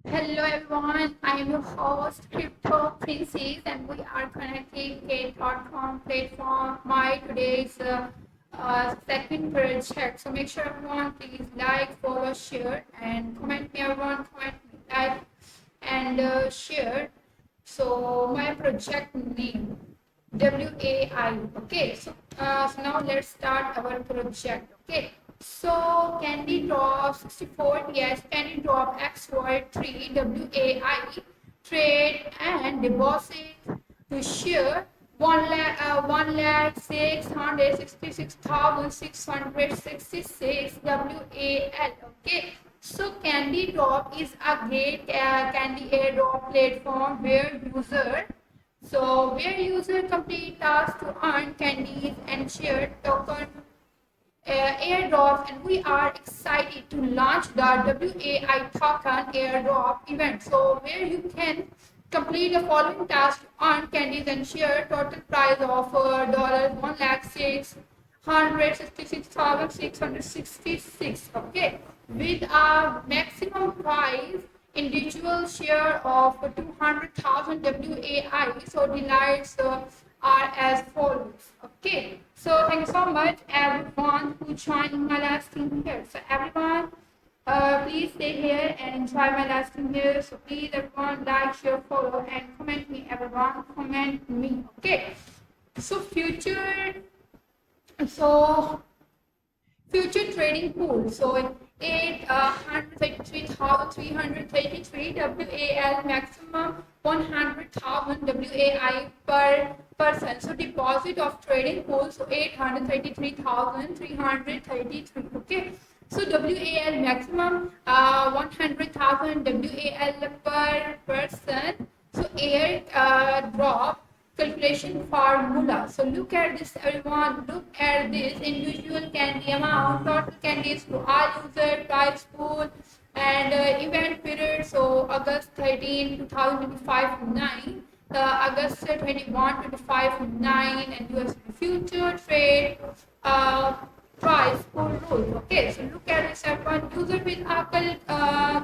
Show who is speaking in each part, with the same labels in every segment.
Speaker 1: Hello everyone, I am your host Crypto Princess and we are connecting Gate.com platform. My today's second project. So make sure everyone please like, follow, share and comment me everyone, comment me, like and share. So my project name WAI. Okay, so now let's start our project. Okay, so Candy Drop 64, yes, Candy Drop XY 3 WAI trade and deposit to share 1,666,666 WAL. Okay, so Candy Drop is a great candy airdrop platform where user complete tasks to earn candies and share token airdrops, and we are excited to launch the WAI token airdrop event. So where you can complete the following tasks to earn candies and share total prize of $1,666,666. Okay, with a maximum prize individual share of 200,000 WAI. So delights are as follows. Okay, so thank you so much everyone who joined my last stream here. So everyone, please stay here and enjoy my last stream here. So please everyone like, share, follow, and comment me. Everyone, comment me. Okay. So so future trading pool. So 833,333 WAL, maximum 100,000 WAI per person. So deposit of trading pool, so 833,333. Okay. So WAL maximum 100,000 WAL per person. So air drop calculation formula. So look at this everyone, look at this individual candy amount, total candies to all user, price pool and event period. So August 13, 2025 9, August 21, 25 9 and US future trade price pool rules. Okay, so look at this everyone, user with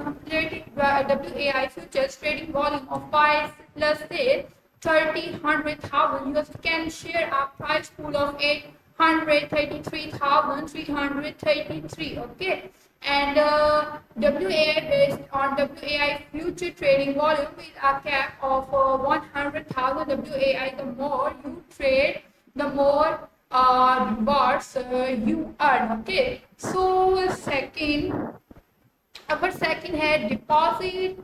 Speaker 1: completed WAI futures trading volume of 5 plus say 30,100,000 US can share a price pool of 833,333. Okay, and WAI based on WAI future trading volume with a cap of 100,000 WAI. The more you trade, the more rewards you earn. Okay, so our second head deposit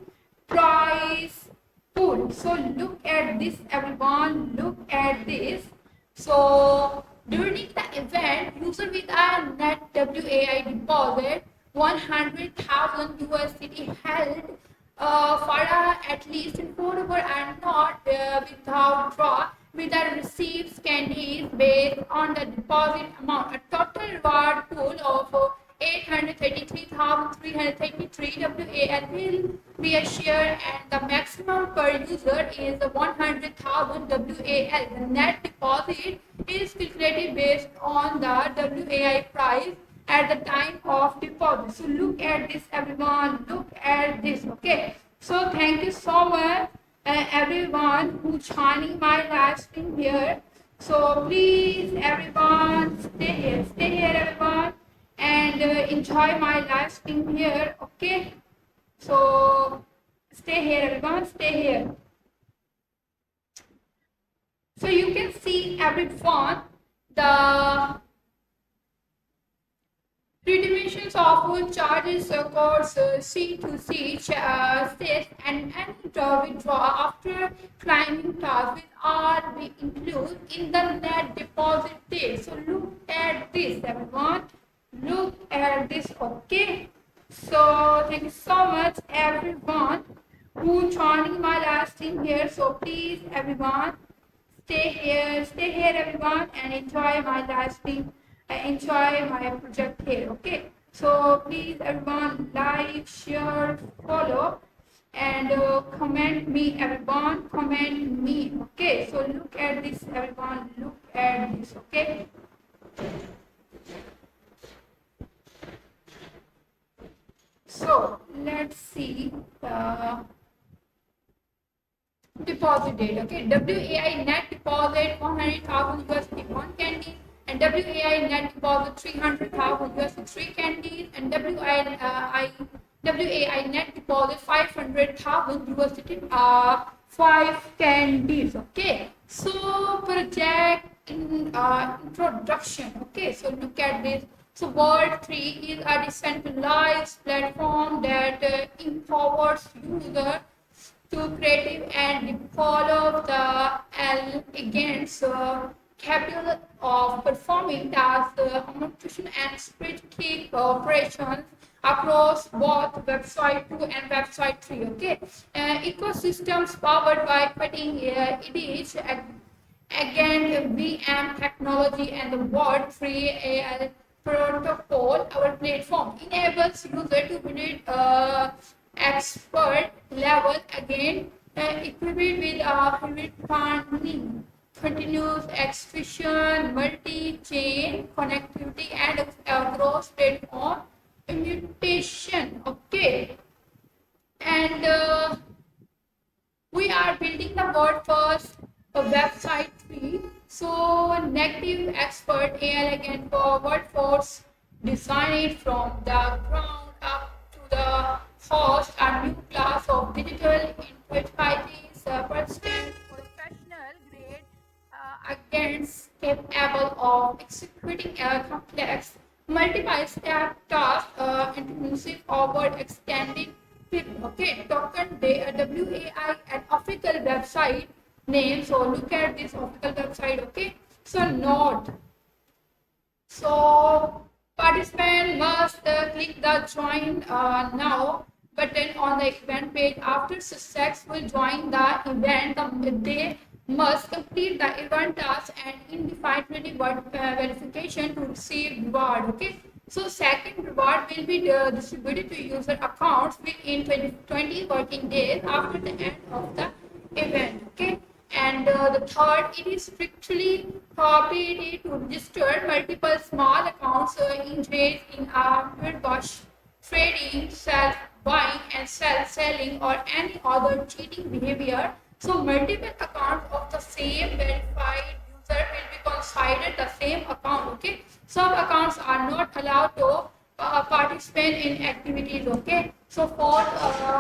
Speaker 1: price pool. So look at this everyone, look at this. So during the event, user with a net WAI deposit 100,000 USD held for at least in 4 hours and not without draw with the received candies based on the deposit amount. A total reward pool of 833,333 WAL will be a share and the maximum per user is 100,000 WAL. The net deposit is calculated based on the WAI price at the time of deposit. So look at this everyone, look at this. Okay, so thank you so much everyone who joining my live stream here. So please everyone stay here everyone and enjoy my live stream here. Okay, so stay here everyone, stay here. So you can see everyone the three dimensions of charges course C2C sets and any withdraw after climbing task with R we include in the net deposit date. So look at this everyone. Look at this. Okay. So thank you so much everyone who joining my last stream here. So please everyone stay here everyone and enjoy my live stream. Enjoy my project here. Okay, so please everyone like, share, follow and comment me everyone, comment me. Okay, so look at this everyone, look at this. Okay, so let's see the deposit date. Okay, WAI net deposit 100,000 USD one candy, and WAI net deposit 300,000 USD three candies, and WAI net deposit 500,000 USD five candies. Okay, so project introduction. Okay, so look at this. So World 3 is a decentralized platform that empowers users to creative and follow the elegant capital of performing tasks, communication and strategic operations across both website 2 and website 3. Okay, ecosystems powered by cutting edge again VM technology and the Word 3 AL protocol. Our platform enables user to build expert level again equipped with hybrid planning, continuous execution, multi-chain connectivity, and cross platform immutation. Okay, and we are building the world first website 3. So negative expert AI again for workforce, design it from the ground up to the host a new class of digital intelligence person professional grade against capable of executing a complex multi-step task inclusive over extending people. Okay, token WAI an official website name. So look at this official website. Okay, so note. So participant must click the join now button on the event page. After successful join the event, they must complete the event task and indefinitely verification to receive reward. Okay. So second reward will be distributed to user accounts within 20 working days after the end of the event. Okay. And the third, it is strictly prohibited to register multiple small accounts engaged in arbitrage trading, self-buying and self-selling or any other cheating behavior. So multiple accounts of the same verified user will be considered the same account. Okay, some accounts are not allowed to participate in activities. Okay, so for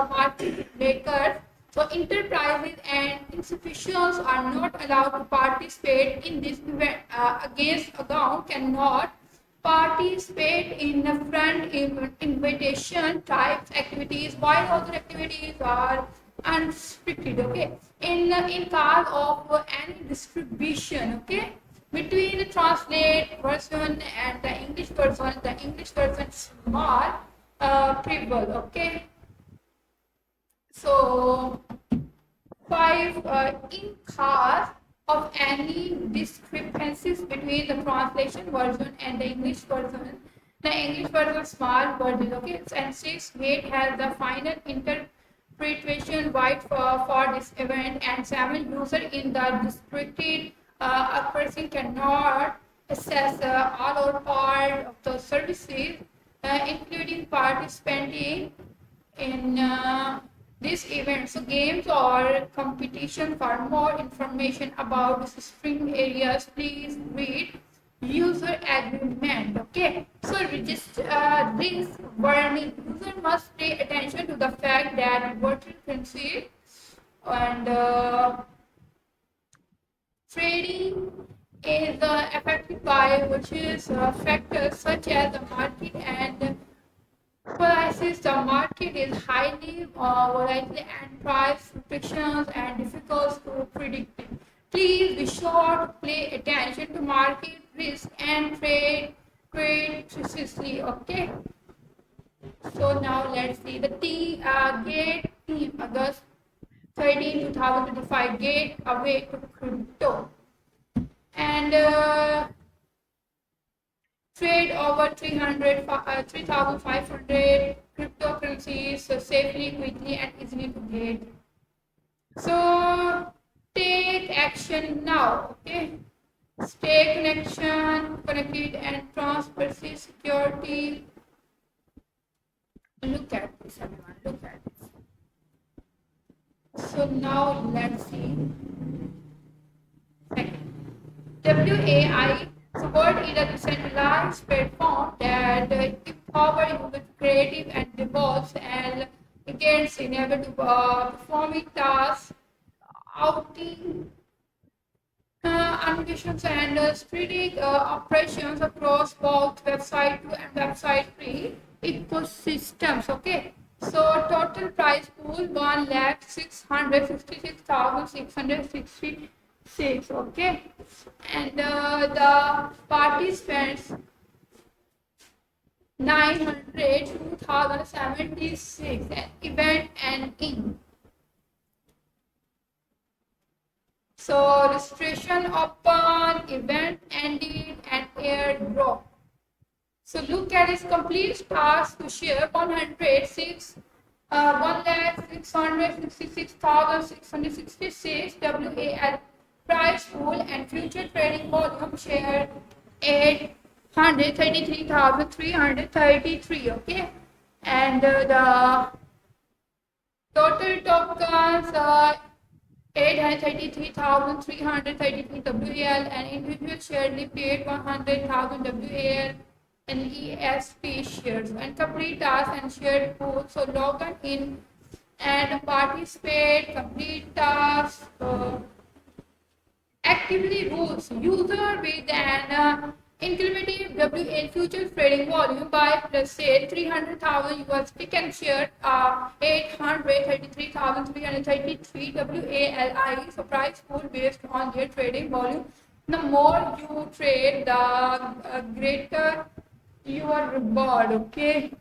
Speaker 1: market makers, so enterprises and institutions are not allowed to participate in this event. Against account cannot participate in the front invitation types activities, while other activities are unrestricted. Okay, in case of any distribution. Okay, between the translate version and the English version small prevail. Okay, so five in case of any discrepancies between the translation version and the English version small version. Okay, and six gate has the final interpretation right for this event, and seven user in the restricted a person cannot access all or part of the services, including participating in this event. So games or competition. For more information about the string areas, please read user agreement. Okay, so register risk warning. User must pay attention to the fact that virtual currency and trading is affected by which is factors such as the market and prices. The market is highly volatile and price fluctuations and difficult to predict. Please be sure to pay attention to market risk and trade precisely. Okay. So now let's see the Gate team August 13, 2025 Gate away to crypto and trade over 3,500 cryptocurrencies safely, quickly, and easily to get. So take action now. Okay, stay connected, and transparency, security. Look at this, everyone. So now let's see. WAI support is a decentralized platform that empowers you with creative and develops and against enable to performing tasks, outing applications and spreading operations across both website 2 and website 3 ecosystems. Okay, so total price pool 1,666,666. Okay, and the participants 900 2076 event and in. So registration open, event ended, and airdrop. So look at its complete task to share 1,666,666 WAL price pool and future trading volume share 833,333. Okay, and the total tokens 833,333 WAL and individual share paid 100,000 WAL and ESP shares and complete task and shared pool. So log in and participate, complete task, actively rules user with an incremental WL future trading volume by plus say 300,000 USD can share 833,333 WALI. So price pool based on their trading volume. The more you trade, the greater your reward. Okay.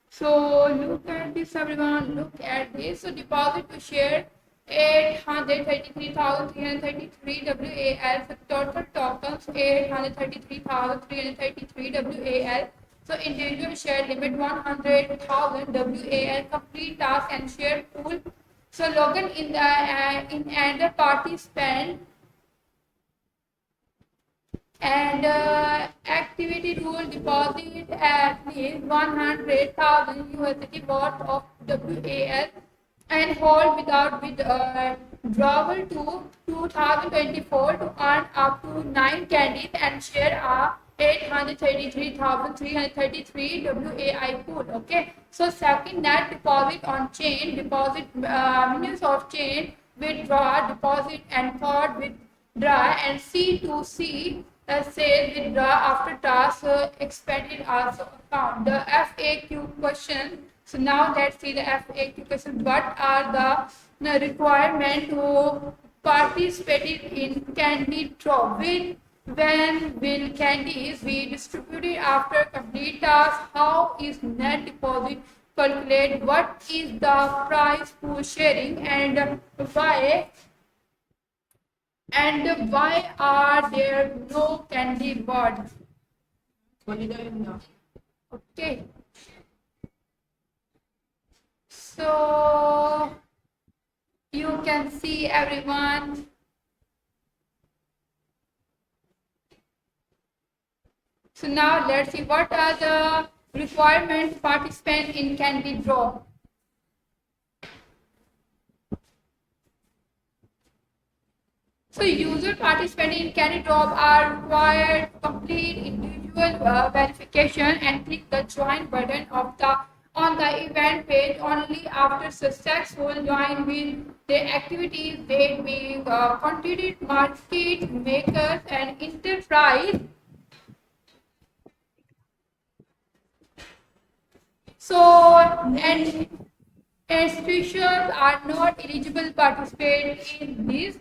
Speaker 1: So look at this, everyone. Look at this. So deposit to share 833,333 WAL. So total tokens 833,333 WAL. So individual share limit 100,000 WAL. Complete task and share pool. So login in the in another party spend and activity rule deposit at least 100,000 USD worth of WAL and hold without withdrawal to 2024 to earn up to 9 candies and share a 833,333 WAI pool. Okay, so second net deposit on chain deposit minutes of chain withdraw deposit and third withdraw and C2C sale withdraw after task expanded also account. The FAQ question. So now let's see the FAQ question. What are the requirement to participate in candy draw? When will candies be distributed after complete task? How is net deposit calculated? What is the price pool sharing and why? And why are there no candy birds? Okay. So you can see, everyone. So now let's see what are the requirements participant in candy draw. So user participating in candy drop are required to complete individual verification and click the join button of the on the event page. Only after successful join will the activities they be continued market makers and enterprise. So and institutions are not eligible to participate in this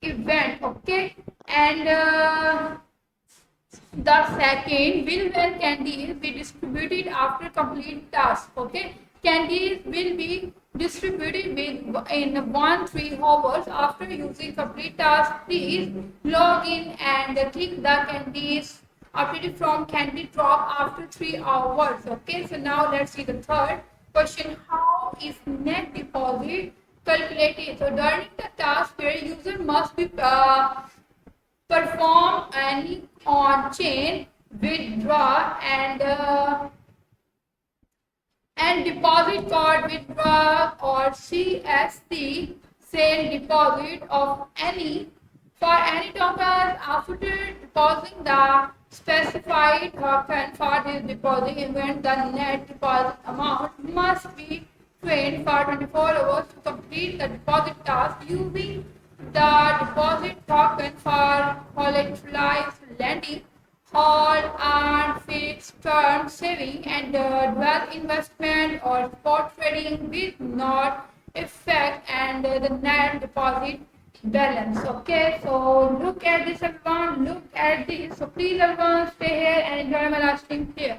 Speaker 1: event. Okay, and the second will when candies be distributed after complete task. Okay, candies will be distributed in 1-3 hours after using complete task. Please log in and click the candies updated from candy drop after 3 hours. Okay, so now let's see the third question. How is net deposit calculated? So during the task period, user must be perform any on-chain withdraw and deposit card withdraw or CSC sale deposit of any for any token after depositing the specified token for this deposit event. The net deposit amount must be trained for 24 hours to complete the deposit task using the deposit token for collateralized lending, hold and fixed term saving, and dual investment or spot trading with not effect and the net deposit balance. Okay, so look at this everyone, look at this. So please everyone stay here and enjoy my last thing here.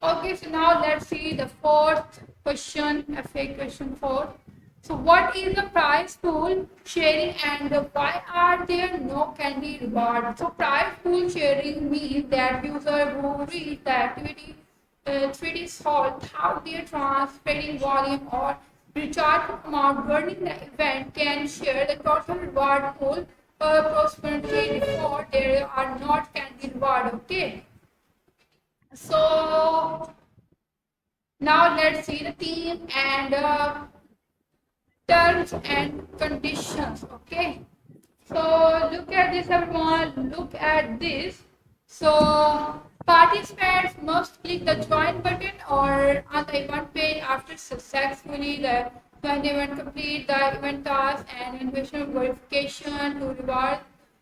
Speaker 1: Okay, so now let's see the fourth question, FA question 4. So what is the prize pool sharing and why are there no candy reward? So prize pool sharing means that user who reach the activity 3D solve how their trading volume or recharge amount during the event can share the total reward pool approximately before there are not candy reward. Okay. So now let's see the theme and terms and conditions. Okay. So look at this everyone, look at this. So participants must click the join button or on the event page after successfully when the event complete the event task and innovation verification to reward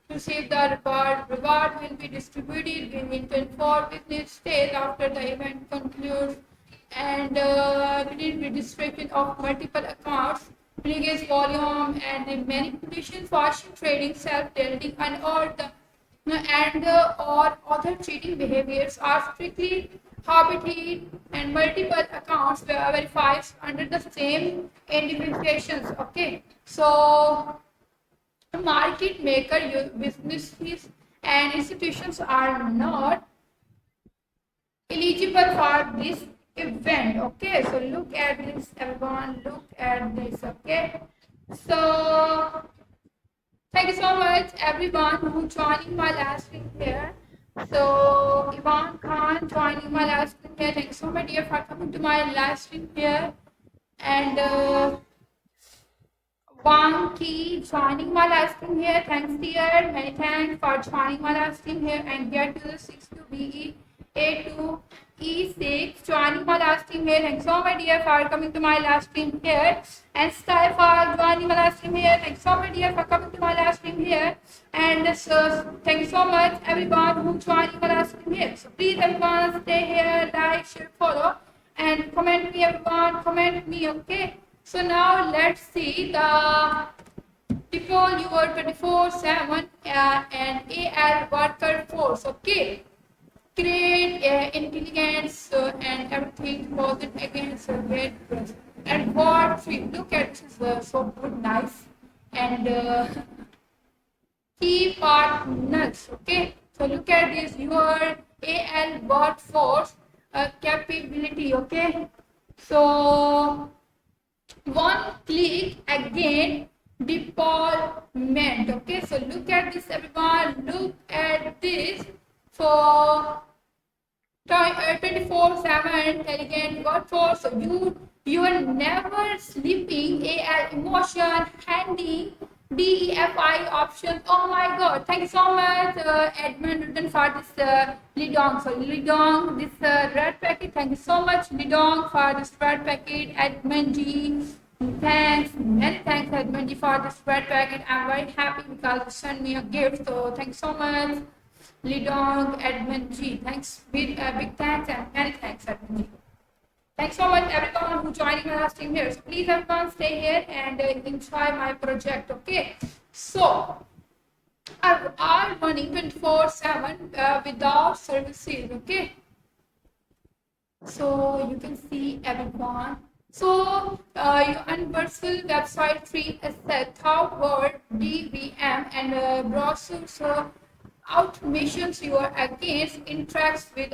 Speaker 1: receive the reward. Reward will be distributed within 24 business days after the event concludes and within registration of multiple accounts, linkage volume and the manipulation, fashion trading, self-trading, and all the or other cheating behaviors are strictly prohibited, and multiple accounts were verified under the same identifications. Okay, so market maker businesses and institutions are not eligible for this event. Okay, so look at this everyone, look at this. Okay, so thank you so much everyone who joining my live stream here. So Ivan Khan joining my live stream here. Thank you so much dear for coming to my live stream here. And Wang Ki joining my live stream here. Thanks dear. Many thanks for joining my live stream here and get to the 6 to BE A2 E6 joining my live stream here. Thanks so much dear for coming to my live stream here. And Sky for joining my live stream here. Thanks so much dear for coming to my live stream here. And thank you so much everyone who joining my live stream here. So please everyone stay here, like, share, follow, and comment me everyone. Comment me, okay? So now let's see the people you are 24/7 and AL worker force. Okay, great intelligence and everything positive against great and what we look at this so good, nice and key partners. Okay, so look at this your AL workforce capability. Okay, so one click again deployment. Okay, so look at this everyone, look at this for 24/7 intelligent workforce. So you are never sleeping. AL emotion handy DEFI option. Oh my god, thank you so much Edmund Newton for this Lidong. So Lidong, this red packet, thank you so much Lidong for this red packet. Edmund G, thanks, many thanks Edmund G for this red packet. I'm very happy because you sent me a gift, so thanks so much Lidong, Edmund G. Thanks, big thanks and many thanks Edmund G. Thanks so much everyone who joining my last team here. So please everyone stay here and enjoy my project. Okay. So I'm running 24/7 without services. Okay. So you can see everyone. So Universal Website 3 asset, Thought Word, DVM and browser automations you are against interacts with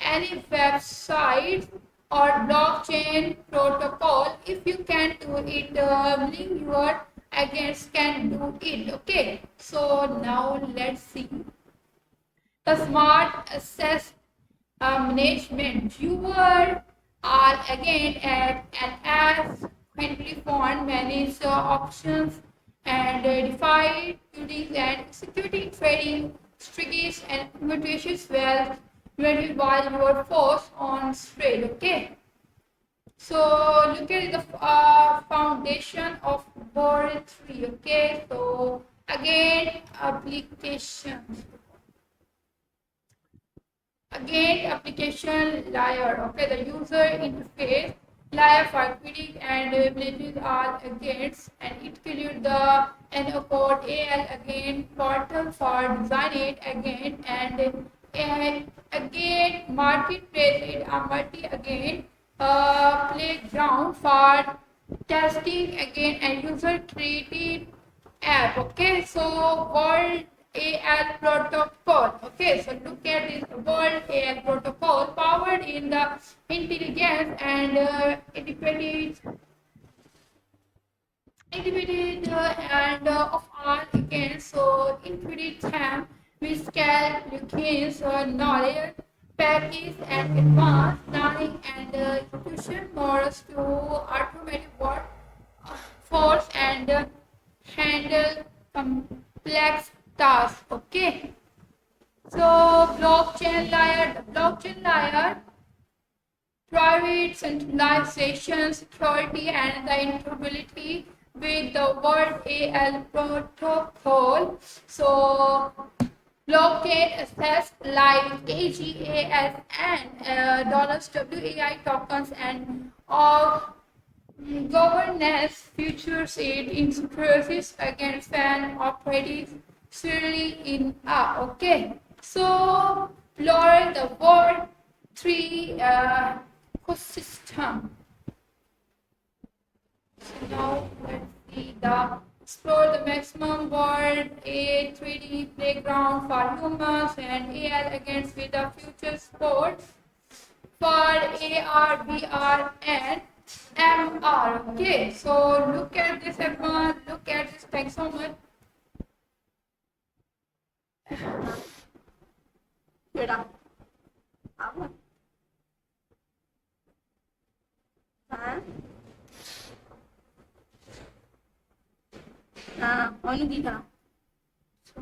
Speaker 1: any website or blockchain protocol. If you can do it, link your against can do it. Okay, so now let's see the smart access management. You are again at an as independently fund, manage options, and define duties and executing trading strategies and motivations well while you are forced on trade. Okay. So look at the foundation of Word 3. Okay. So again, applications. Again, application layer. Okay, the user interface layer for querying and abilities are against, and it includes the NO code AL again, portal for design it again, and again marketplace it a multi again, playground for testing again, and user created app. Okay, so world AL protocol. Okay, so look at this world AL protocol powered in the intelligence and individual of all again. So infinite time which can look knowledge practice and advanced learning and execution models to automate work force and handle complex tasks. Okay. So blockchain layer, private centralization, security, and the interoperability with the World AL protocol. So blockchain assets like KGAS and $WAI tokens and all governance features it introduces against an operating solely in A. Okay, so Laurel, the Word 3 ecosystem. So now let's see the explore the maximum world a 3D playground for humans and AR against with the future sports for AR, VR, and MR. Okay, so look at this everyone, look at this. Thanks so much.
Speaker 2: Kira. Apa? Hah? Nah, onu kita.
Speaker 1: So,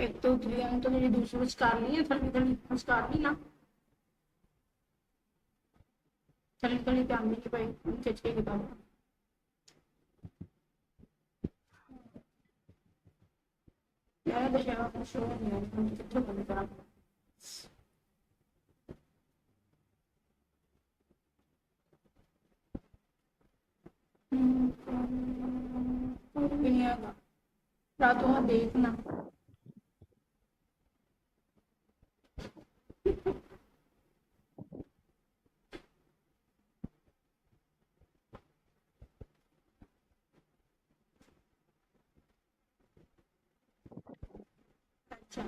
Speaker 2: एक तो क्रियाएं तो मेरी दूसरी कुछ कर ली है, थोड़ी थोड़ी कुछ कर ली ना, थोड़ी थोड़ी काम नहीं की भाई खिंच के किताब यार दशहरा का शो नहीं है, मुझे कितना बंद करा दुनिया का रातों देखना अच्छा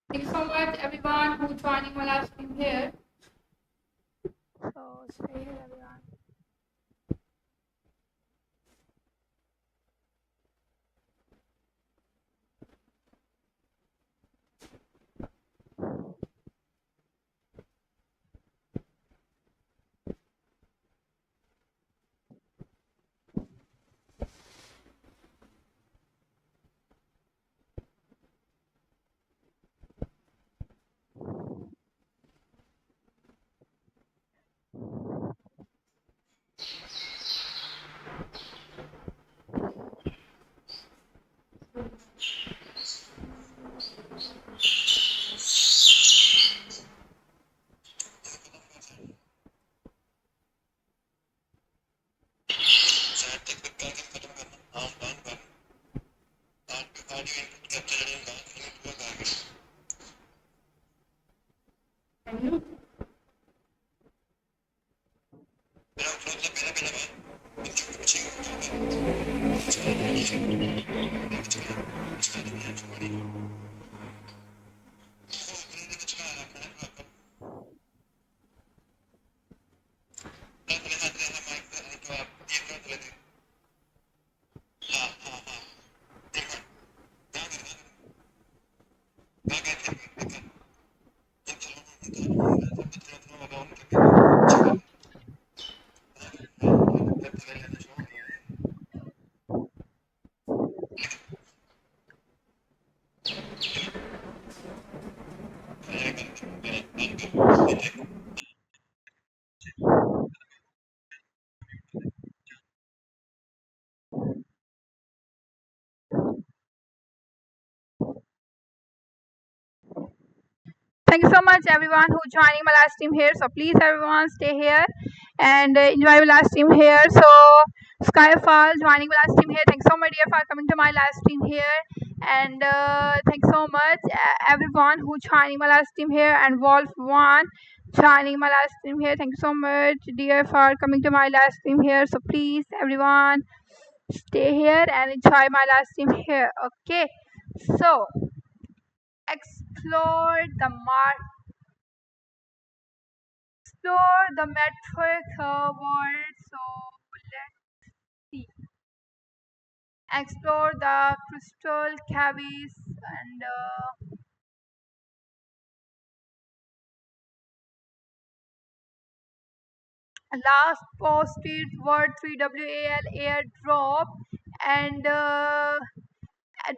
Speaker 1: thank you so much everyone who joining my live stream here. So stay here everyone.
Speaker 2: ना।
Speaker 1: Thank you so much everyone who joining my last team here. So please everyone stay here and enjoy my last team here. So Skyfall joining my last team here. Thanks so much dear for coming to my last team here. And thanks so much everyone who joining my last team here, and Wolf One joining my last team here. Thank you so much dear for coming to my last team here. So please everyone stay here and enjoy my last team here. Okay. So explore the metric world. So let's see. Explore the crystal caves and last posted word 3WAL airdrop and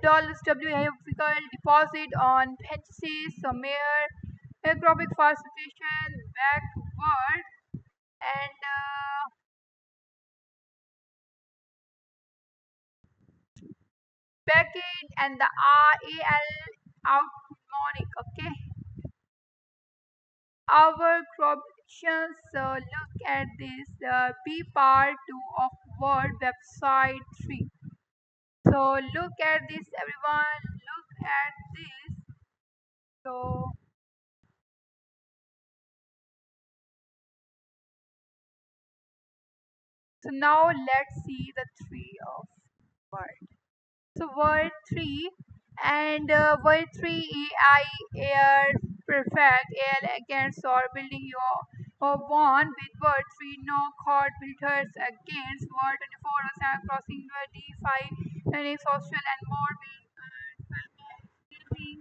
Speaker 1: dollars WA physical deposit on Pensis, Samir, aerobic facilitation backward and backend and the RAL outmonic. Okay. Our corruptions look at this B part 2 of Word website 3. So look at this everyone, look at this. So, so now let's see the 3 of Word. So word 3 and word 3 AI air perfect AL against or building your one with word 3 no chord filters against word 24 or 7 crossing word D5 learning social and more building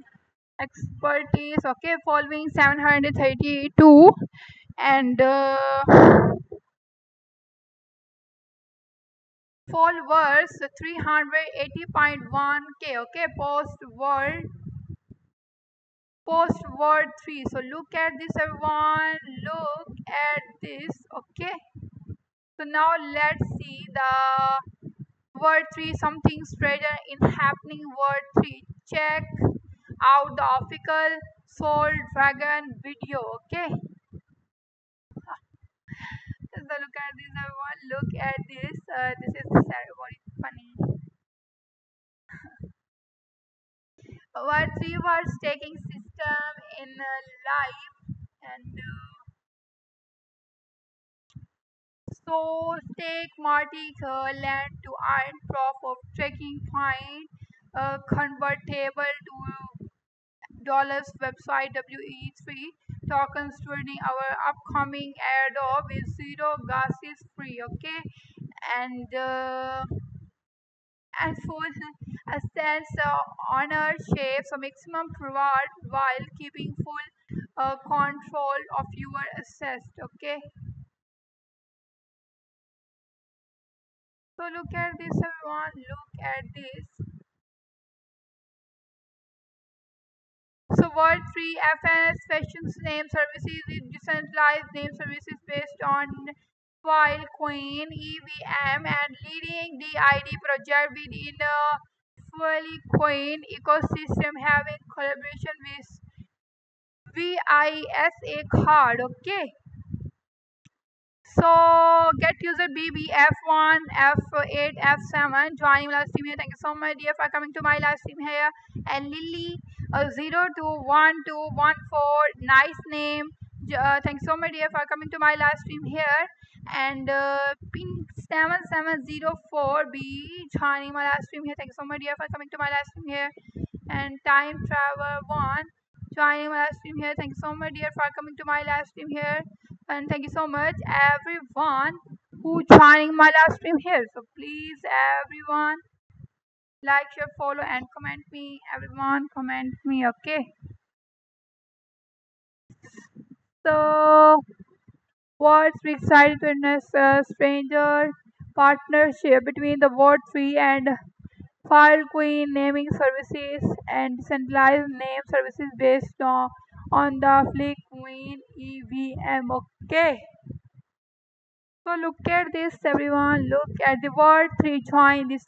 Speaker 1: expertise. Okay, following 732 and followers 380.1k. Okay, post word 3. So look at this everyone, look at this. Okay, so now let's see the word 3 something stranger in happening word 3. Check out the official soul dragon video. Okay, so look at this everyone, look at this. This is very funny. Word 3 was taking system in life and so take Marty land to iron proof of tracking fine convertible to dollars website WE3 tokens during our upcoming airdrop with zero gas is free. Okay, and and for a sense honor shape so maximum reward while keeping full control of your assets. Okay, so look at this everyone, look at this. So word 3 FNS fashions name services is decentralized name services based on Filecoin EVM and leading DID project within the Filecoin ecosystem having collaboration with VISA card. Okay. So get user BBF1, F8, F7 joining last team here. Thank you so much dear for coming to my last team here. And Lily 021214, nice name. Thanks so much, dear, for coming to my live stream here. And pin 7704B joining my live stream here. Thanks so much, dear, for coming to my live stream here. And Time Travel One joining my live stream here. Thanks so much, dear, for coming to my live stream here. And thank you so much, everyone who joining my live stream here. So please, everyone, like, share, follow, and comment me. Everyone, comment me. Okay. So what's excited to witness a stranger partnership between the Word 3 and Filecoin naming services and decentralized name services based on the Flickcoin EVM. Okay. So look at this, everyone. Look at the Word 3 join this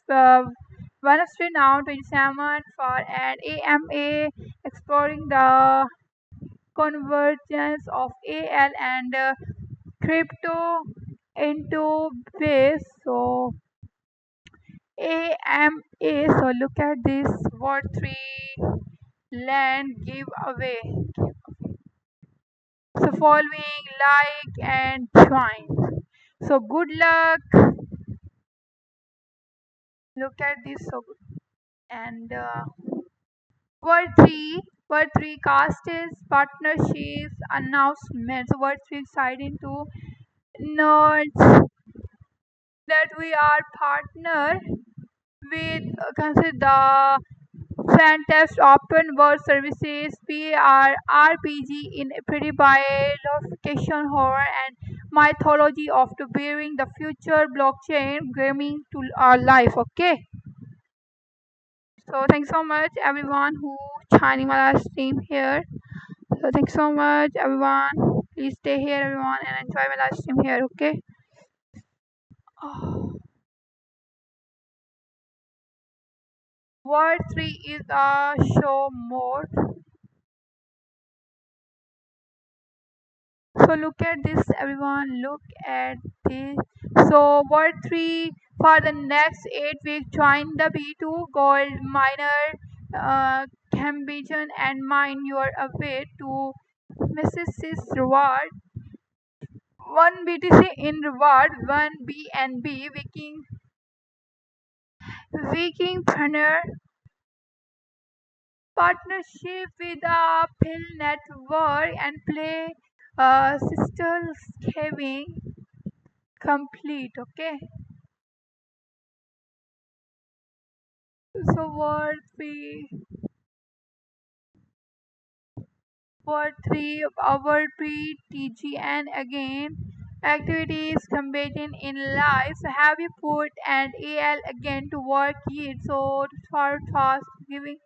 Speaker 1: Wednesday now 27 for an AMA exploring the convergence of AL and crypto into base. So AMA. So look at this Word 3 land giveaway. So following, like, and join. So good luck. Look at this. So and Word 3 cast is partnerships announcements. Word 3 exciting to notes that we are partner with consider the Fantastic Open World Services RPG in pretty biologification horror and mythology of to bearing the future blockchain gaming to our life. Okay. So thanks so much everyone who joining my live stream here. So thanks so much everyone. Please stay here everyone and enjoy my live stream here. Okay. Oh. Word 3 is a show mode. So look at this everyone, look at this. So Word 3 for the next 8 weeks join the B2 gold miner Cambition and mine your way to Mrs. reward. 1 BTC in reward, 1 BNB Vikingpreneur partnership with a pill network and play sister scaving complete. Okay. So word three TGN again activities combating in life. So have you put an AL again to work it? So for fast giving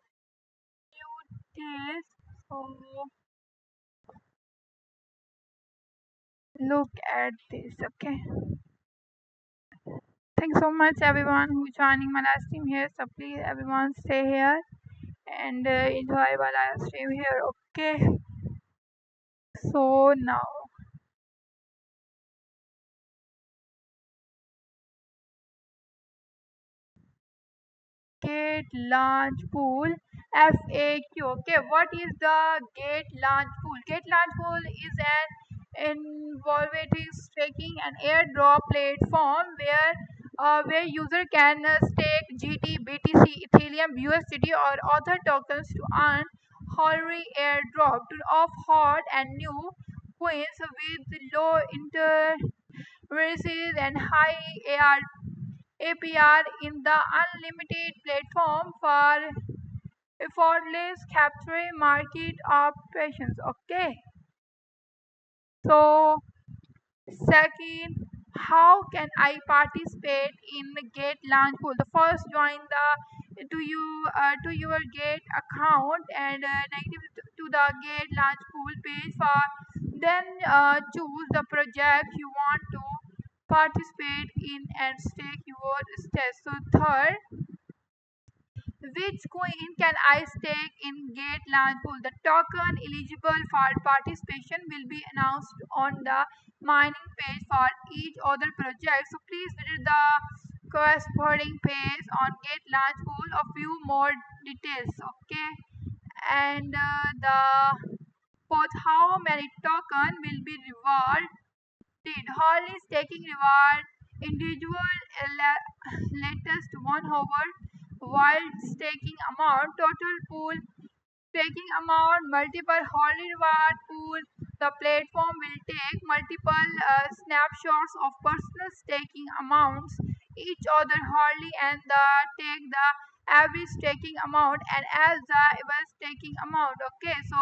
Speaker 1: this. So look at this. Okay. Thanks so much everyone who joining my live stream here. So please everyone stay here and enjoy my live stream here. Okay. So now gate launch pool FAQ. Okay, what is the gate launch pool? Gate launch pool is an innovative staking and airdrop platform where user can stake GT, BTC, Ethereum, USDT or other tokens to earn honorary airdrop of hot and new coins with low interest and high APR in the unlimited platform for effortless capturing market operations. Okay. So second, how can I participate in the Gate launch pool? The first, join the to your Gate account and negative to the Gate launch pool page. For then choose the project you want to participate in and stake your stakes. So third, which coin can I stake in Gate launch pool? The token eligible for participation will be announced on the mining page for each other project. So please visit the corresponding page on Gate launch pool. A few more details. Okay, and the fourth, how many token will be rewarded? Harley staking reward individual latest 1 hour wild staking amount total pool staking amount multiple Harley reward pool. The platform will take multiple snapshots of personal staking amounts each other Harley and take the average staking amount and as the average staking amount. Okay, so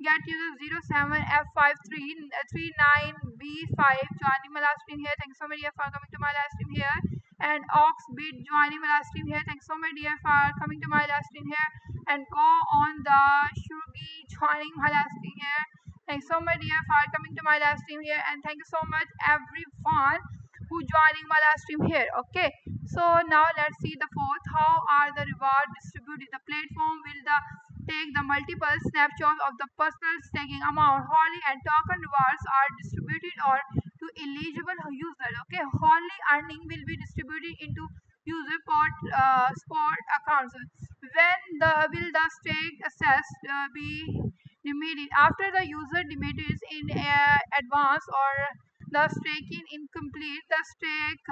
Speaker 1: get user 07F5339B5 joining my live stream here. Thanks so much dear for coming to my live stream here. And Oxbit joining my live stream here. Thanks so much dear for coming to my live stream here. And go on the Shugi joining my live stream here. Thanks so much dear for coming to my live stream here. And thank you so much everyone who joining my live stream here. Okay, so now let's see the fourth, how are the reward distributed. The platform will take the multiple snapshots of the personal staking amount. Harley and token rewards are distributed or to eligible users. Okay, Harley earning will be distributed into user spot accounts. When will the stake assess be demerit after the user demits in advance or the staking incomplete? The stake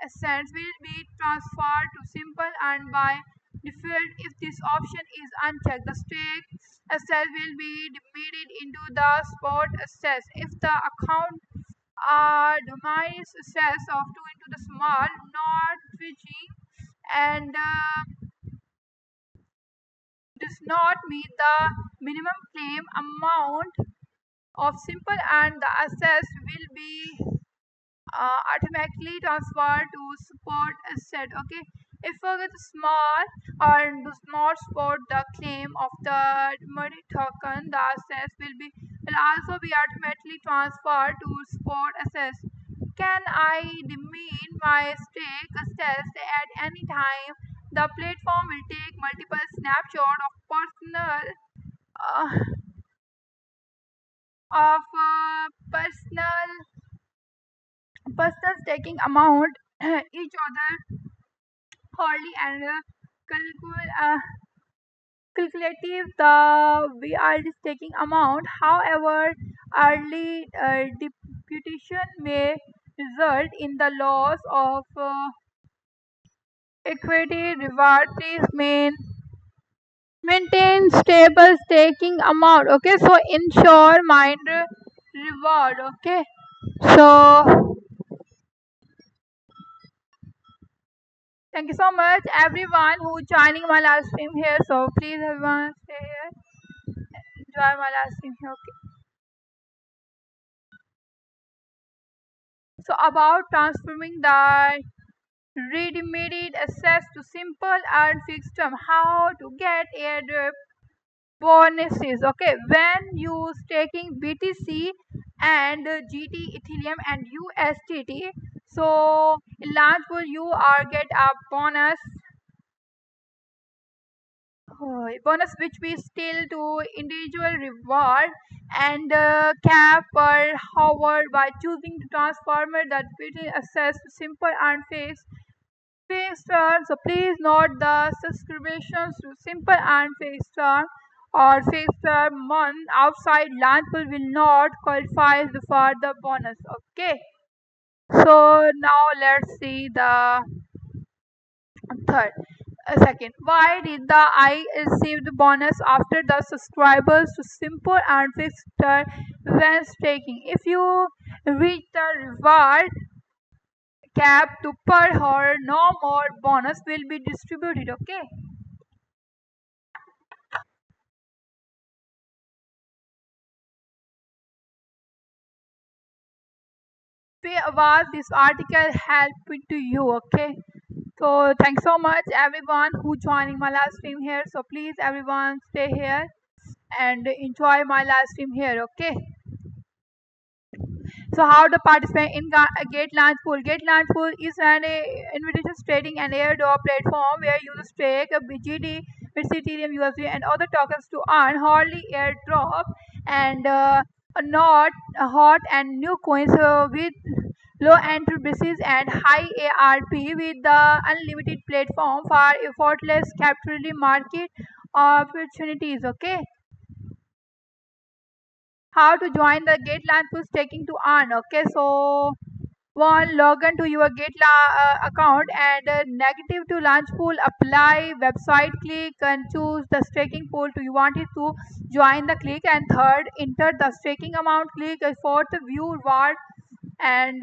Speaker 1: assets will be transferred to simple and by default. If this option is unchecked, the stake asset will be debited into the spot asset. If the account domain assets of 2 into the small not switching and does not meet the minimum claim amount of simple and the assets will be automatically transferred to support asset. Okay, if it's small or does not support the claim of the money token, the assets will also be automatically transferred to support assets. Can I demean my stake assets at any time? The platform will take multiple snapshots of uh, personal staking amount each other Harley and calculative the VRD staking amount. However, early deputation may result in the loss of equity reward. Please maintain stable staking amount. Okay, so ensure mind reward. Okay, so thank you so much everyone who joining my live stream here. So please everyone stay here, enjoy my live stream here. Okay. So about transforming the ready-made assets to simple and fixed term, how to get airdrop bonuses. Okay, when you staking BTC and GT Ethereum and USDT, so in launch pool you are get a bonus which we still to individual reward and cap per hour by choosing to transform the equity assets to simple and fixed term. So please note the subscriptions to simple and fixed term or fixed term month outside launch pool will not qualify for the bonus. Okay, so now let's see the third. Second, why did the I receive the bonus after the subscribers to simple and fixed when staking? If you reach the reward cap to per hour, no more bonus will be distributed. Okay. Was this article helped to you? Okay. So thanks so much everyone who joining my live stream here. So please everyone stay here and enjoy my live stream here. Okay. So how to participate in Gate Launch Pool? Gate Launch Pool is an invitation trading and airdrop platform where users stake a BGD, Ethereum, USD, and other tokens to earn Harley airdrop and not hot and new coins with low entry prices and high ARP with the unlimited platform for effortless capturing market opportunities. Okay. How to join the Gatland Pool staking to earn. Okay, so one, log in to your account and negative to launch pool, apply website, click and choose the staking pool to you want it to join the click, and third, enter the staking amount, click, fourth, view reward and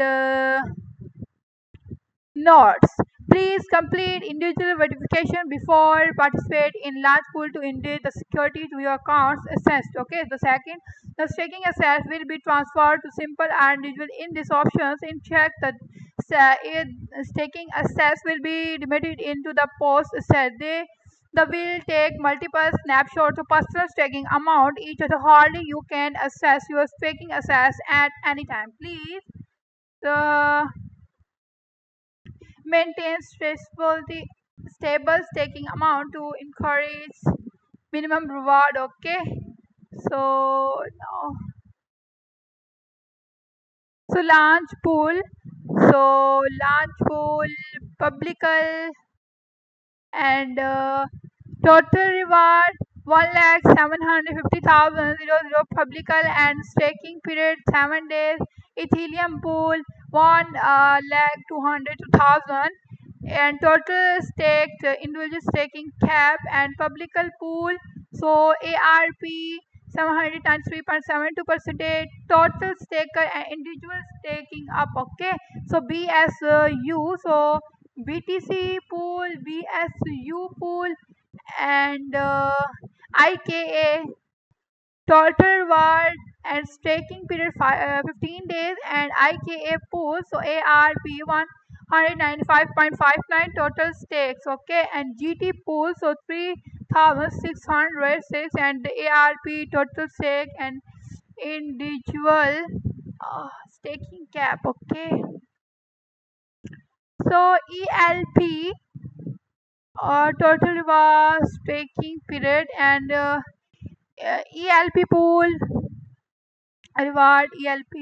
Speaker 1: notes. Please complete individual verification before participate in large pool to indicate the security to your accounts assessed. Okay. The second, the staking assets will be transferred to simple and individual. In these options, in check the staking assets will be divided into the post asset. They will take multiple snapshots of personal staking amount. Each authority you can assess your staking assets at any time. Please. The maintains stable staking amount to encourage minimum reward. Okay, so now, so launch pool, publical and total reward 1,750,000 publical and staking period 7 days. Ethereum pool 1,202,000 and total staked individual staking cap and publical pool. So ARP 793.72 percent total staker and individual staking up. Okay, so BSU, so BTC pool, BSU pool and IKA total reward and staking period 15 days and IKA pool, so ARP 195.59 total stakes. Okay, and GT pool, so 3,606 and the ARP total stake and individual staking cap. Okay, so ELP total reward staking period and ELP pool reward ELP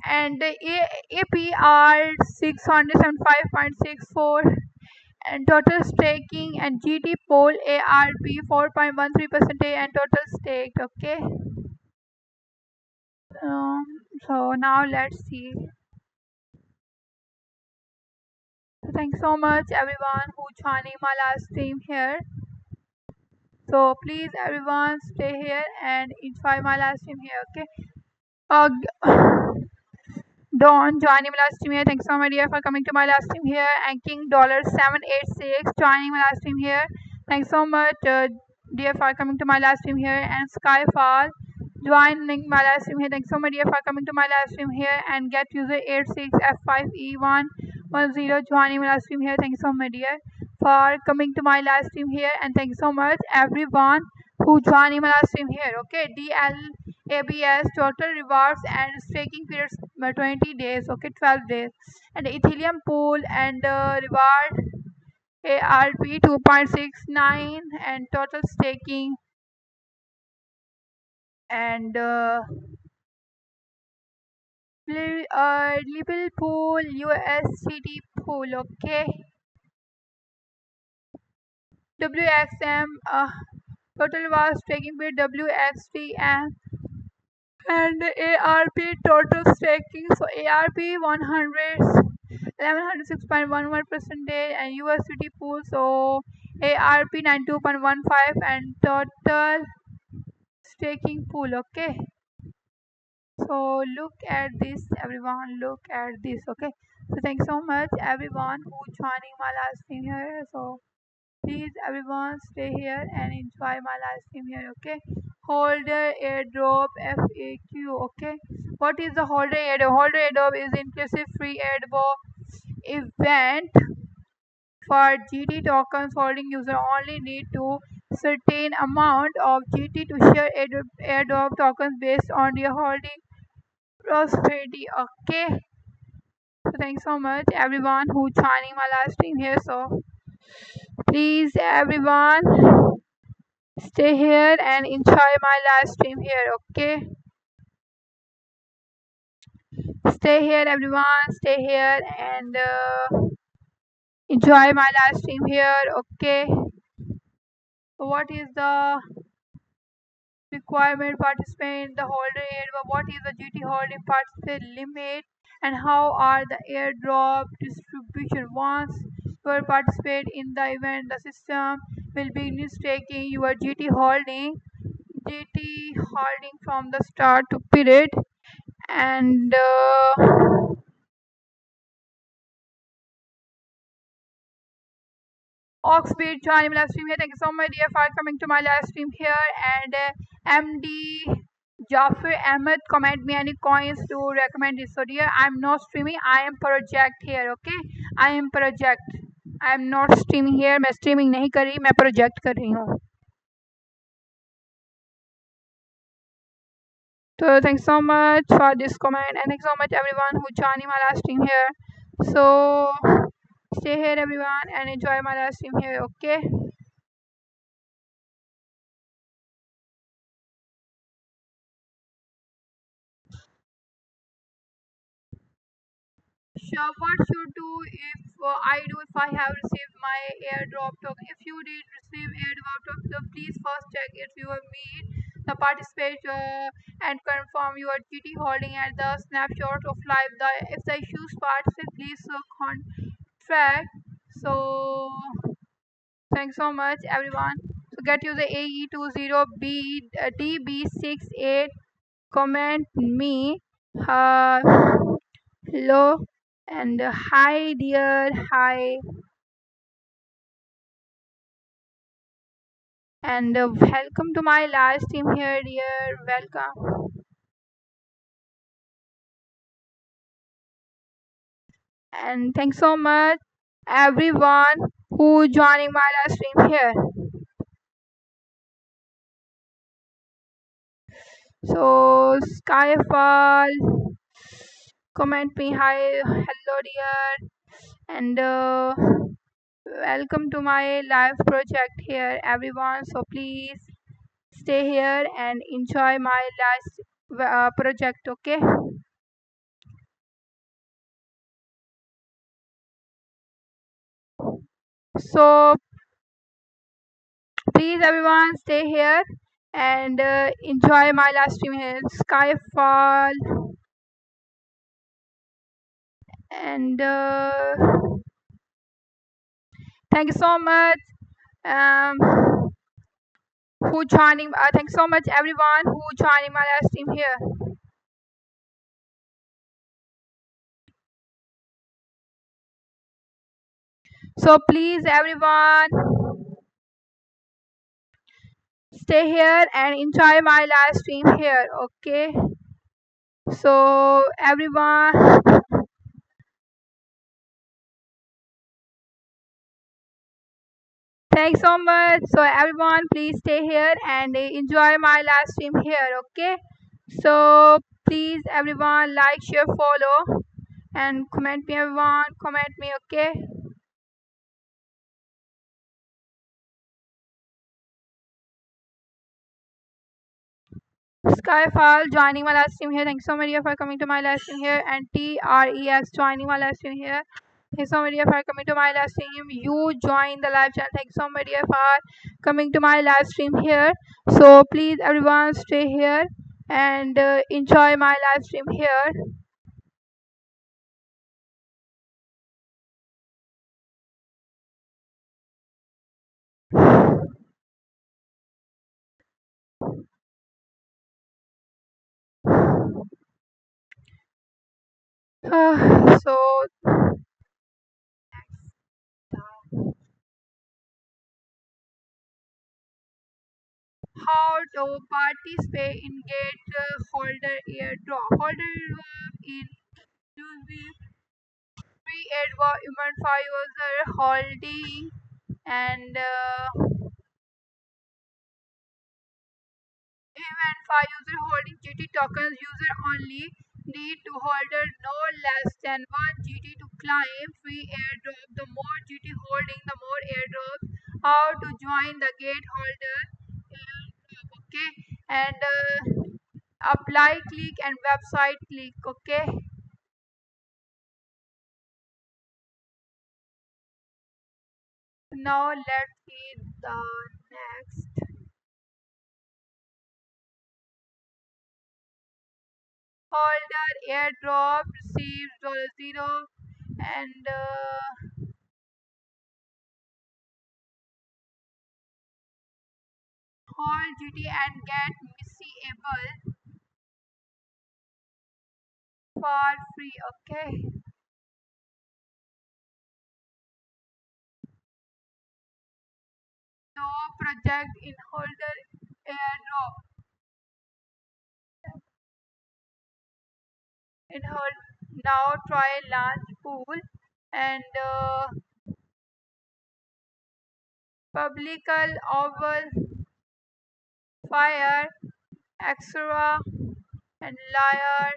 Speaker 1: and APR 675.64 and total staking and GT pool ARP 4.13% and total staked. Okay, so now let's see. So thanks so much everyone who joining my live stream here. So please everyone stay here and enjoy my live stream here. Okay. Uh, Don joining my live stream here. Thanks so much dear for coming to my live stream here. And King Dollar 786 joining my live stream here. Thanks so much dear for coming to my live stream here. And Skyfall joining my live stream here. Thanks so much dear for coming to my live stream here. And Get User 86F5E110 joining my live stream here. Thanks so much dear for coming to my live stream here. And thanks so much everyone who joining my live stream here. Okay, DLABS total rewards and staking periods 20 days. Okay, 12 days and Ethereum pool and reward ARP 2.69 and total staking and Libel pool USDT pool. Okay, WXM total was staking period WXTM and ARP total staking. So ARP 1106.11% and USDT pool. So ARP 92.15 and total staking pool. Okay. So look at this everyone. Look at this. Okay. So thanks so much everyone who joining my live stream here. So please everyone stay here and enjoy my live stream here. Okay, holder airdrop FAQ. Okay, what is the holder airdrop? Holder airdrop is inclusive free airdrop event for GT tokens. Holding user only need to certain amount of GT to share airdrop tokens based on their holding prosperity. Okay, so thanks so much everyone who joining my live stream here. So please everyone stay here and enjoy my live stream here. Okay, stay here everyone, stay here and enjoy my live stream here. Okay, so what is the requirement participant the holder airdrop, what is the GT holding participant limit, and how are the airdrop distribution. Once you participate in the event, the system will begin taking your GT holding from the start to period. And Oxbit joining my live stream here. Thank you so much, dear, for coming to my live stream here. And MD Jaffer Ahmed, comment me any coins to recommend this. So, dear, I'm not streaming. I am project here. Okay, I am project. I am not streaming here. मैं streaming नहीं कर रही, मैं project कर रही हूँ. So thanks so much for this comment, and thanks so much everyone who joining my live stream here. So stay here everyone and enjoy my live stream here. Okay. Sure, what should do if I do if I have received my airdrop token? If you did receive airdrop token, so please first check if you have made the participate and confirm your GT holding at the snapshot of live. If the issues participate, please contract. So thanks so much everyone. So get you the AE20B DB68. Comment me. Hello and hi dear, hi, and welcome to my live stream here, dear. Welcome, and thanks so much everyone who joining my live stream here. So Skyfall, comment me hi, hello dear, and welcome to my live project here, everyone. So please stay here and enjoy my live project. Okay. So please everyone stay here and enjoy my live stream here. Skyfall and thank you so much um, who joining. Thanks so much everyone who joining my live stream here. So please everyone stay here and enjoy my live stream here. Okay. So everyone. Thanks so much. So everyone, please stay here and enjoy my live stream here. Okay. So please everyone like, share, follow, and comment me everyone. Comment me. Okay. Skyfall joining my live stream here. Thanks so much for coming to my live stream here. And TRES joining my live stream here. Thanks so much for coming to my live stream. You join the live channel. Thanks so much for coming to my live stream here. So please everyone stay here and enjoy my live stream here. So how to participate in get holder airdrop. Holder airdrop is usually free airdrop event for user holding and event for user holding GT tokens. User only need to holder no less than 1 GT to claim free airdrop. The more GT holding, the more airdrops. How to join the gate holder airdrop? Okay, and apply click and website click. Okay. Now let's see the next. holder airdrop receives $0 and hold GT and get Missable for free. Okay. No project in holder airdrop in hold now try launch pool and publical oval fire extra and liar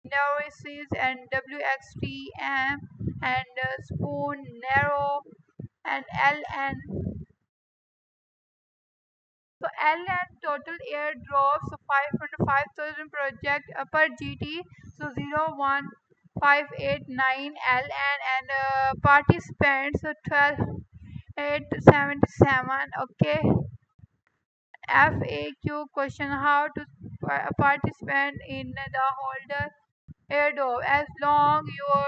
Speaker 1: neurisis and WXTM and spoon narrow and LN. So LN total airdrops so 5,000 project per GT so 01589 LN and participants so 12,877. Okay. FAQ question how to participate in the holder airdrop as long your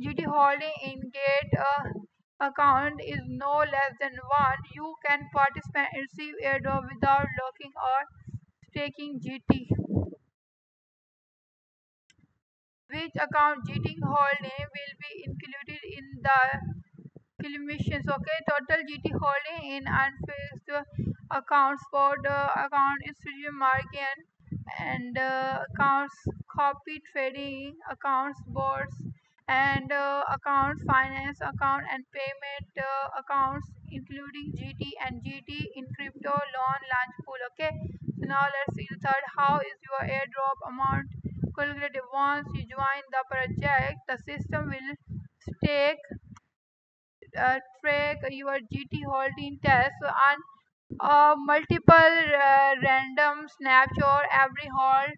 Speaker 1: GT holding in gate account is no less than 1 you can participate and receive airdrop without locking or staking GT. Which account GT holding will be included in the Kilmissions, okay, total GT holding in unfixed accounts for the account institute margin and accounts copy trading accounts boards and accounts finance account and payment accounts including GT and GT in crypto loan launch pool. Okay, so now let's see the third. How is your airdrop amount calculated? Once you join the project the system will stake track your GT holding test on multiple random snapshot every hold.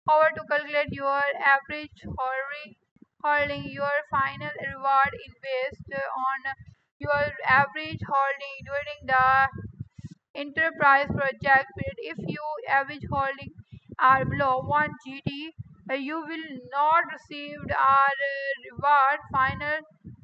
Speaker 1: However, to calculate your average holding, your final reward is based on your average holding during the enterprise project period. If your average holding are below 1 GT, you will not receive our reward final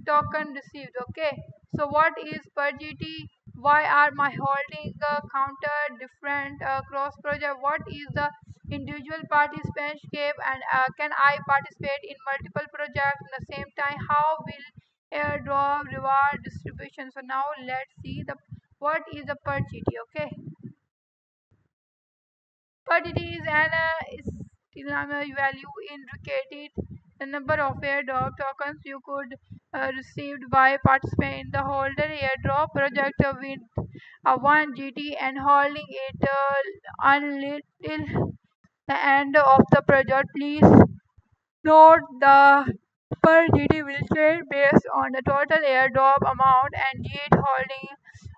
Speaker 1: token received. Okay, so what is per GT? Why are my holding counter different across project? What is the individual participantship and can I participate in multiple projects at the same time? How will airdrop reward distribution? So now let's see the what is the per GT. Okay, per GT is an estimate value indicated the number of airdrop tokens you could received by participating in the holder airdrop project with 1 GT and holding it until the end of the project. Please note the per GT will change based on the total airdrop amount and GT holding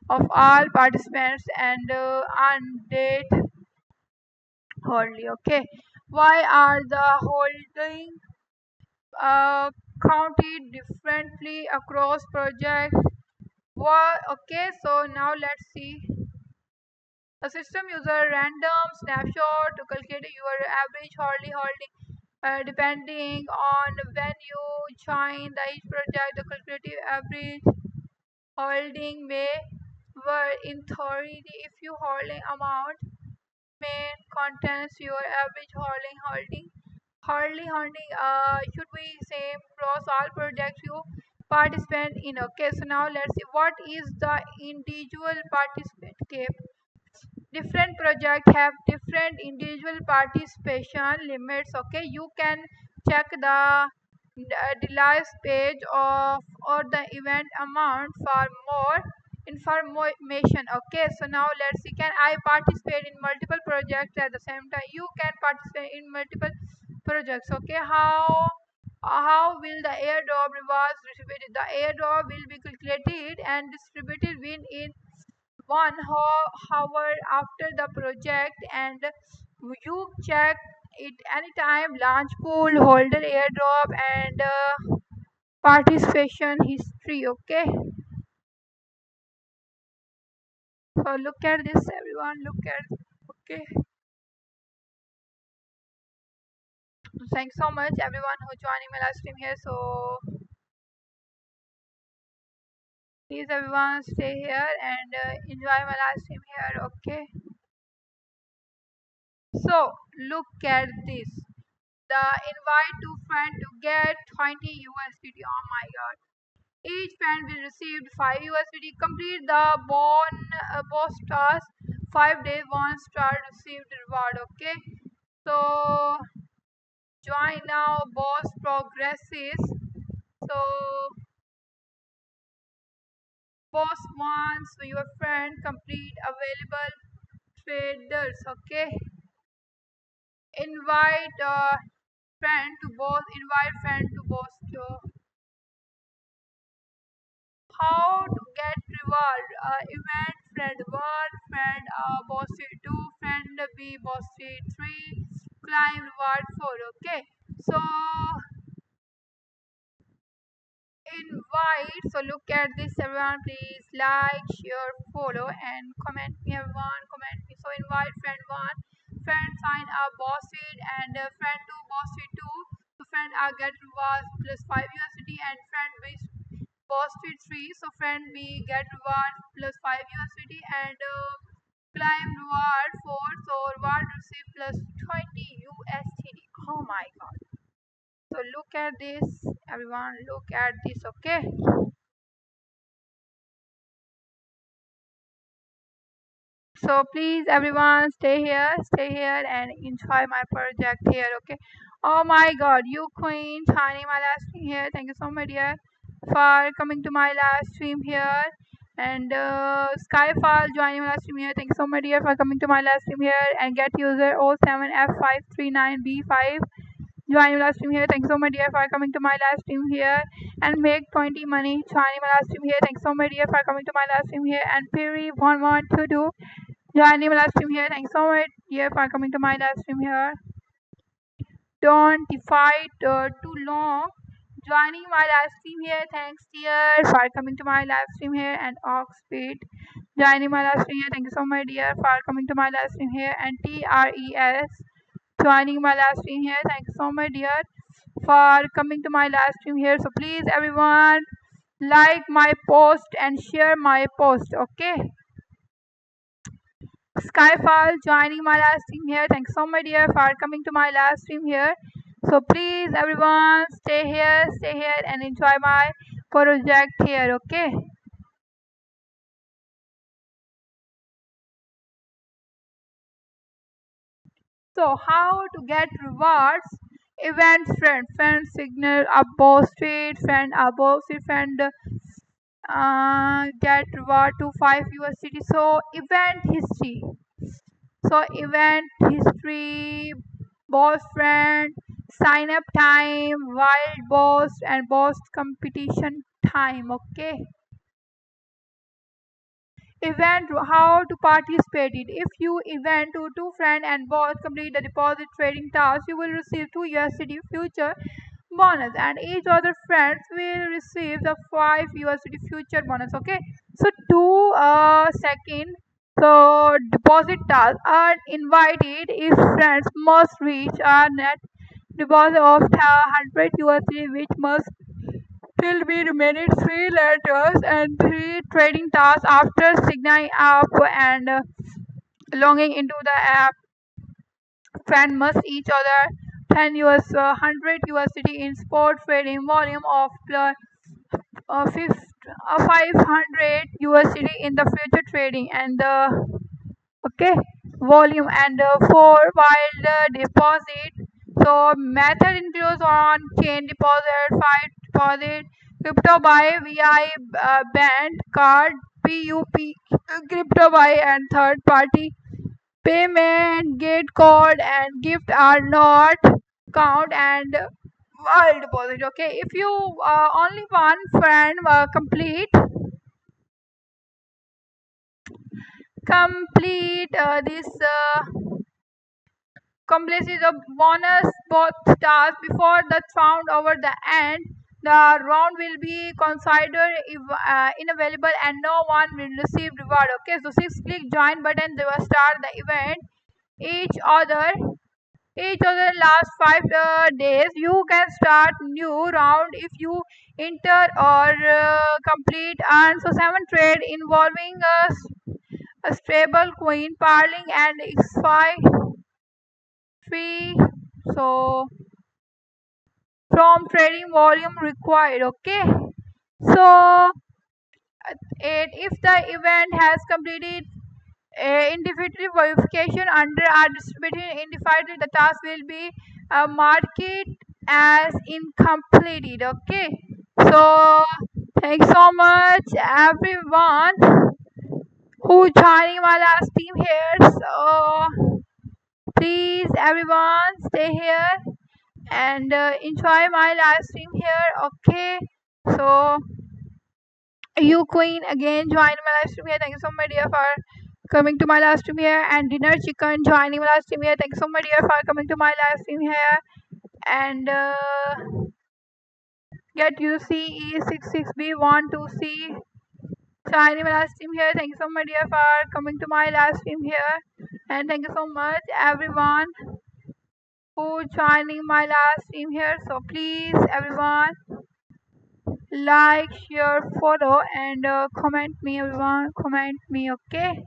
Speaker 1: of all participants and on date holding. Okay, why are the holding counted differently across projects? What? Okay, so now let's see. The system uses a random snapshot to calculate your average holding depending on when you join the each project. The calculated average holding may vary in theory if you holding amount main contains your average holding should be same across all projects you participate in. Okay, so now let's see what is the individual participant cap. Different projects have different individual participation limits. Okay, you can check the device page of or the event amount for more information. Okay, so now let's see can I participate in multiple projects at the same time? You can participate in multiple projects. Okay, how will the airdrop rewards distributed? The airdrop will be calculated and distributed within 1 hour after the project and you check it anytime launch pool holder airdrop and participation history. Okay, so look at this everyone, look at. Okay, Thanks so much everyone who joining my live stream here. So please everyone stay here and enjoy my live stream here. Okay. So look at this. The invite to friend to get 20 USDT. Oh my god. Each friend will receive 5 USDT. Complete the boss task. 5 days, 1 star received reward. Okay. So join now. Boss progresses. So boss wants your friend complete available traders. Okay. Invite friend to boss. Invite friend to boss. How to get reward? Event friend 1, friend boss 2, friend B boss 3, climb reward 4. Okay. So invite. So look at this everyone. Please like, share, follow, and comment me everyone. Comment me. So invite friend 1, friend sign up boss feed, and friend 2 boss feed 2. So friend get reward plus 5 USDT, and friend B boss feed 3. So friend B get reward plus 5 USDT, and climb reward 4. So reward receive plus 20 USDT. Oh my god. So look at this everyone. Look at this. Okay. So please everyone stay here and enjoy my project here. Okay. Oh my god, you queen Shiny my last stream here. Thank you so much dear for coming to my last stream here. And Skyfall joining my last stream here. Thank you so much dear for coming to my last stream here. And get user 07F539B5 joining my last stream here. Thank you so much dear for coming to my last stream here. And make 20 money joining my last stream here. Thank you so much dear for coming to my last stream here. And Piri1122 joining my live stream here. Thanks so much, dear, for coming to my live stream here. Don't fight too long. Joining my live stream here. Thanks, dear, for coming to my live stream here. And Oxford joining my live stream here. Thank you so much, dear, for coming to my live stream here. And TRES joining my live stream here. Thank you so much, dear, for coming to my live stream here. So please, everyone, like my post and share my post. Okay. Skyfall joining my live stream here. Thanks so much dear for coming to my live stream here. So please everyone stay here and enjoy my project here. Okay. So how to get rewards? Event friend signal above street friend above street friend get reward to 5 USDT. So event history. So event history, boss friend, sign up time, wild boss and boss competition time. Okay. Event how to participate it. If you event to two friend and boss complete the deposit trading task, you will receive 2 USDT future bonus and each other friends will receive the 5 USDT future bonus. Okay. So 2 second. So deposit task are invited if friends must reach a net deposit of 100 USD which must still be remaining 3 letters and 3 trading tasks after signing up and logging into the app. Friends must each other 10 100 USD in spot trading volume of plus 500 USD in the future trading and the okay volume and for wild deposit. So method includes on chain deposit, five deposit, crypto buy, vi band card, pup crypto buy, and third party payment gate code and gift are not count and wild deposit. Okay, if you only one friend complete this completes a bonus both tasks before the round over the end. The round will be considered inavailable and no one will receive reward. Okay, so 6 click join button. They will start the event. Each other each other last 5 days. You can start new round if you enter or complete. And so 7 trade involving a stable coin, parling and XY3. So from trading volume required. Okay. So if the event has completed indefinite verification under our distributed indefinite, the task will be marked as incompleted. Okay. So thanks so much everyone who joining my last team here. So please everyone stay here and enjoy my live stream here. Okay. So you queen again join my live stream here. Thank you so much dear for coming to my live stream here. And dinner chicken joining my live stream here. Thank you so much dear for coming to my live stream here. And get UC E66B12C joining my live stream here. Thank you so much dear for coming to my live stream here. And thank you so much everyone who joining my live stream here. So please everyone like, share, follow, and comment me everyone. Comment me, okay?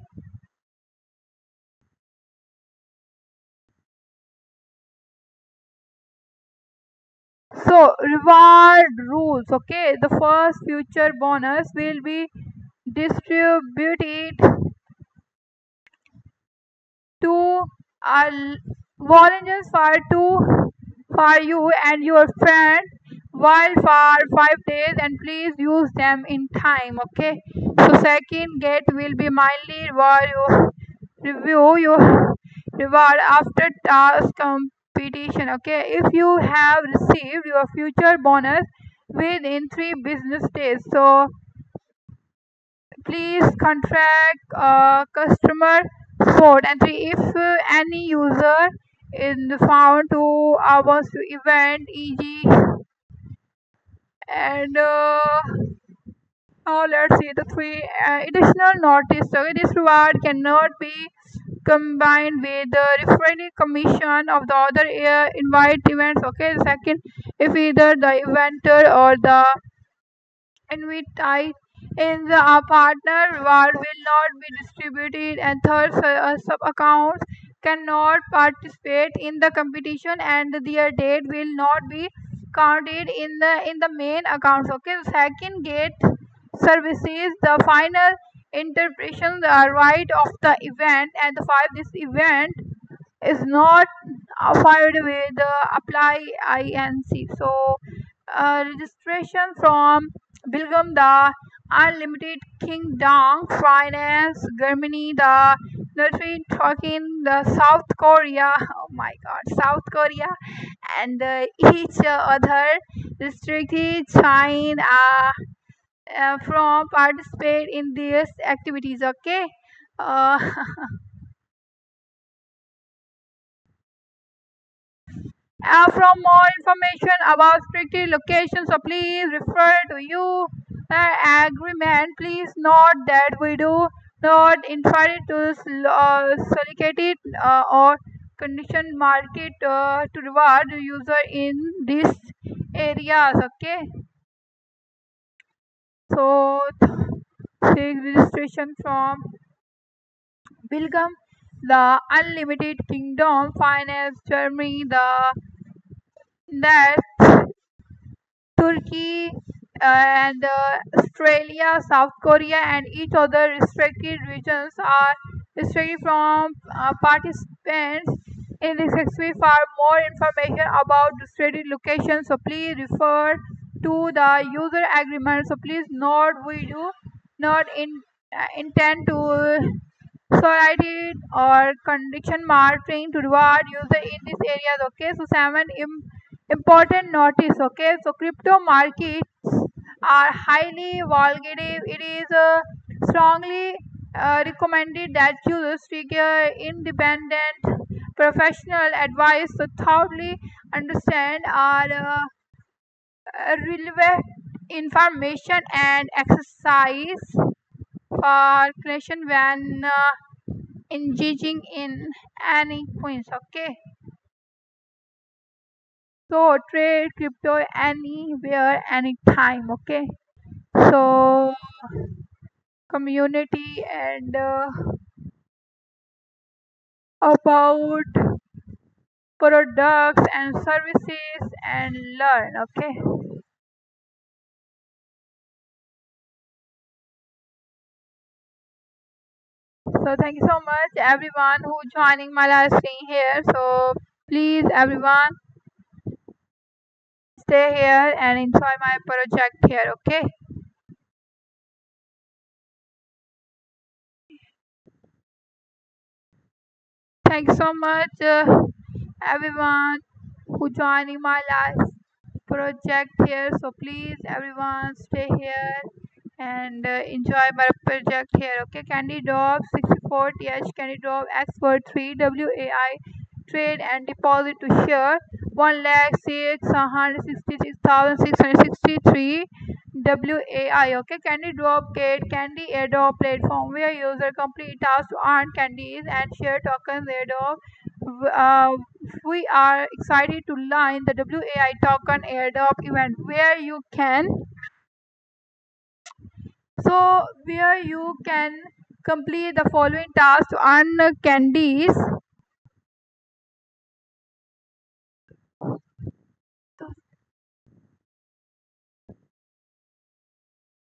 Speaker 1: So reward rules, okay? The first future bonus will be distributed to our volunteers for you and your friend while for 5 days, and please use them in time. Okay. So second gate will be mildly review your reward after task competition. Okay. If you have received your future bonus within 3 business days, so please contact customer support. And three, if any user is found to wants to event eg. And now let's see the three additional notice. So this reward cannot be combined with the referendum commission of the other invite events. Okay. The second, if either the eventer or the invite in the partner reward will not be distributed. And third, sub accounts cannot participate in the competition and their date will not be counted in the main accounts. Okay. The second gate services the final interpretation the right of the event. And the five, this event is not filed with apply inc. So registration from Bilgam, the Unlimited Kingdom, Finance, Germany, the Nursery Talking, the South Korea, oh my god, South Korea, and each other restricted China from participate in these activities. Okay. Uh, from more information about restricted locations, so please refer to you agreement. Please note that we do not invite to solicited or condition market to reward user in these areas. Okay. So take registration from Bilgam, the Unlimited Kingdom, Finance, Germany, that Turkey and Australia, South Korea, and each other restricted regions are restricted from participants in this exhibit. For more information about restricted locations, so please refer to the user agreement. So please note we do not intend to solicited or condition marketing to reward user in these areas. Okay. So seven important notice. Okay. So crypto markets are highly volatile. It is strongly recommended that users seek independent professional advice to thoroughly understand our relevant information and exercise for creation when engaging in any coins. Okay. So trade crypto anywhere, anytime. Okay. So community and about products and services and learn. Okay. So thank you so much everyone who joining my live stream here. So please everyone stay here and enjoy my project here. Okay. Thank you so much everyone who joining my live project here. So please everyone stay here and enjoy my project here. Okay, Candy Drop 64 TH Candy Drop Expert 3 WAI trade and deposit to share 1,666,663 WAI. Okay, Candy Drop Kit Candy Airdrop platform where user complete tasks to earn candies and share tokens airdrop. Uh, we are excited to launch the WAI token airdrop event where you can complete the following tasks to earn candies.